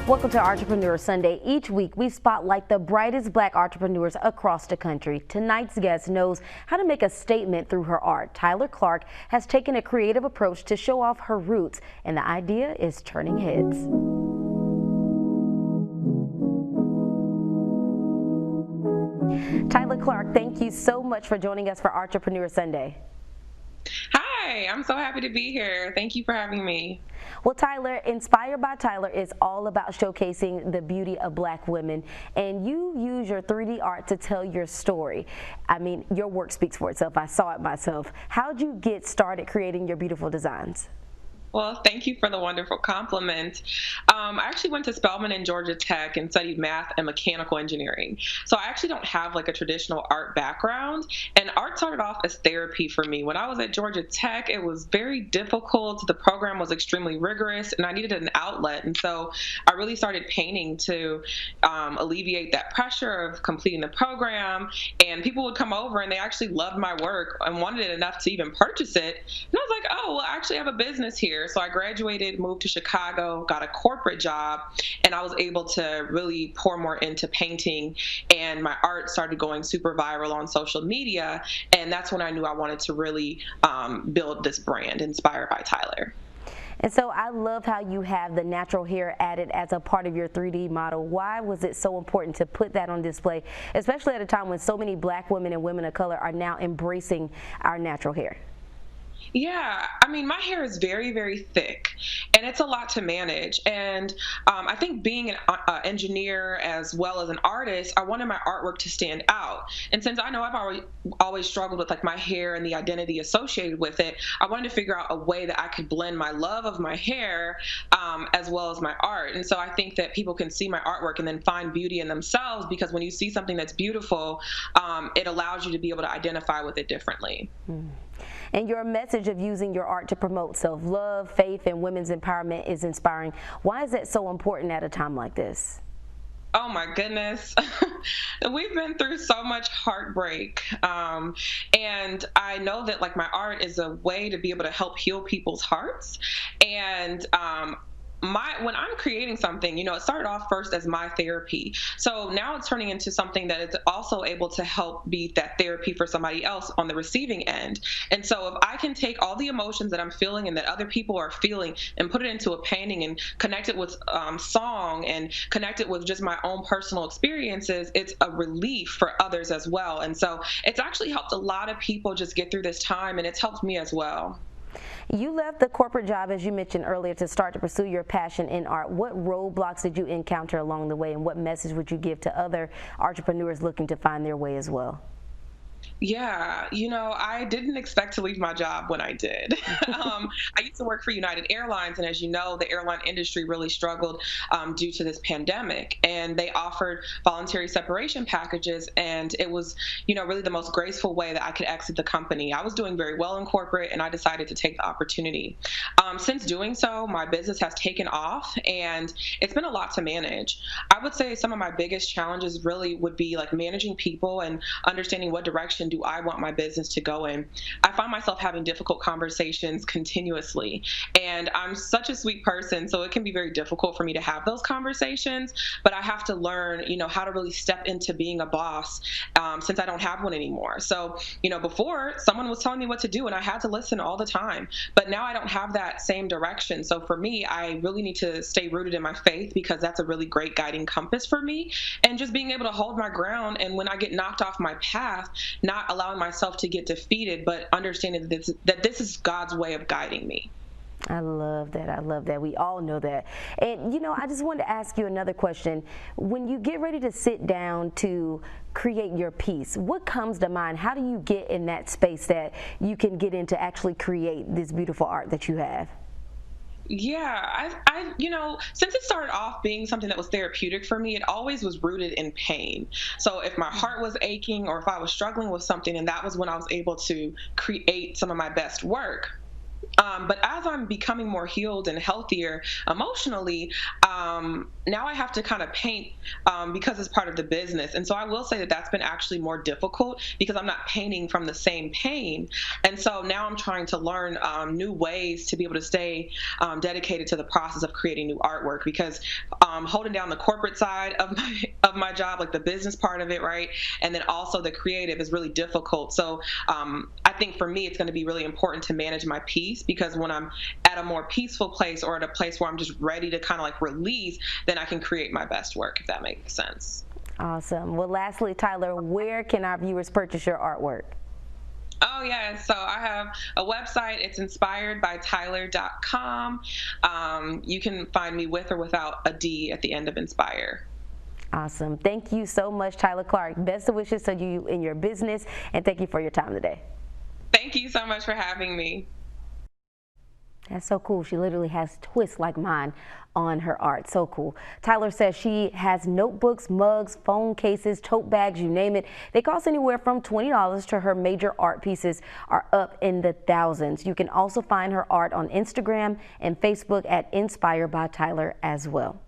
Welcome to Entrepreneur Sunday. Each week, we spotlight the brightest Black entrepreneurs across the country. Tonight's guest knows how to make a statement through her art. Tyler Clark has taken a creative approach to show off her roots, and the idea is turning heads. Tyler Clark, thank you so much for joining us for Entrepreneur Sunday. Hi, I'm so happy to be here. Thank you for having me. Well, Tyler, Inspired by Tyler is all about showcasing the beauty of Black women, and you use your 3D art to tell your story. I mean, your work speaks for itself. I saw it myself. How'd you get started creating your beautiful designs? Well, thank you for the wonderful compliment. I actually went to Spelman and Georgia Tech and studied math and mechanical engineering. So I actually don't have like a traditional art background, and art started off as therapy for me. When I was at Georgia Tech, it was very difficult. The program was extremely rigorous, and I needed an outlet. And so I really started painting to alleviate that pressure of completing the program. And people would come over and they actually loved my work and wanted it enough to even purchase it. And I was like, oh, well, I actually have a business here. So I graduated, moved to Chicago, got a corporate job, and I was able to really pour more into painting, and my art started going super viral on social media, and that's when I knew I wanted to really build this brand, Inspired by Tyler. And so I love how you have the natural hair added as a part of your 3D model. Why was it so important to put that on display, especially at a time when so many Black women and women of color are now embracing our natural hair? Yeah, I mean, my hair is very, very thick, and it's a lot to manage. And I think being an engineer as well as an artist, I wanted my artwork to stand out. And since I know I've always struggled with like my hair and the identity associated with it, I wanted to figure out a way that I could blend my love of my hair as well as my art. And so I think that people can see my artwork and then find beauty in themselves, because when you see something that's beautiful, it allows you to be able to identify with it differently. And your message of using your art to promote self-love, faith, and women's empowerment is inspiring. Why is that so important at a time like this? Oh my goodness. We've been through so much heartbreak. And I know that like my art is a way to be able to help heal people's hearts. And when I'm creating something, you know, it started off first as my therapy. So now it's turning into something that is also able to help be that therapy for somebody else on the receiving end. And so if I can take all the emotions that I'm feeling and that other people are feeling and put it into a painting and connect it with song and connect it with just my own personal experiences, it's a relief for others as well. And so it's actually helped a lot of people just get through this time, and it's helped me as well. You left the corporate job, as you mentioned earlier, to start to pursue your passion in art. What roadblocks did you encounter along the way, and what message would you give to other entrepreneurs looking to find their way as well? Yeah, you know, I didn't expect to leave my job when I did. I used to work for United Airlines, and as you know, the airline industry really struggled due to this pandemic, and they offered voluntary separation packages, and it was, you know, really the most graceful way that I could exit the company. I was doing very well in corporate, and I decided to take the opportunity. Since doing so, my business has taken off, and it's been a lot to manage. I would say some of my biggest challenges really would be like managing people and understanding what direction do I want my business to go in. I find myself having difficult conversations continuously, and I'm such a sweet person, so it can be very difficult for me to have those conversations, but I have to learn, you know, how to really step into being a boss since I don't have one anymore. So, you know, before someone was telling me what to do and I had to listen all the time, but now I don't have that same direction. So for me, I really need to stay rooted in my faith, because that's a really great guiding compass for me, and just being able to hold my ground, and when I get knocked off my path, not allowing myself to get defeated, but understanding that this is God's way of guiding me. I love that. I love that. We all know that. And, you know, I just wanted to ask you another question. When you get ready to sit down to create your piece, what comes to mind? How do you get in that space that you can get into actually create this beautiful art that you have? Yeah, you know, since it started off being something that was therapeutic for me, it always was rooted in pain. So if my heart was aching or if I was struggling with something, and that was when I was able to create some of my best work. But as I'm becoming more healed and healthier emotionally, now I have to kind of paint because it's part of the business. And so I will say that that's been actually more difficult because I'm not painting from the same pain. And so now I'm trying to learn new ways to be able to stay dedicated to the process of creating new artwork because holding down the corporate side of my job, like the business part of it, right? And then also the creative is really difficult. So I think for me, it's going to be really important to manage my peace because when I'm at a more peaceful place or at a place where I'm just ready to kind of like release, then I can create my best work, if that makes sense. Awesome. Well, lastly, Tyler, where can our viewers purchase your artwork? Oh, yeah. So I have a website. It's inspiredbytyler.com. You can find me with or without a D at the end of inspire. Awesome. Thank you so much, Tyler Clark. Best of wishes to you in your business, and thank you for your time today. Thank you so much for having me. That's so cool. She literally has twists like mine on her art. So cool. Tyler says she has notebooks, mugs, phone cases, tote bags, you name it. They cost anywhere from $20 to her major art pieces are up in the thousands. You can also find her art on Instagram and Facebook at Inspire by Tyler as well.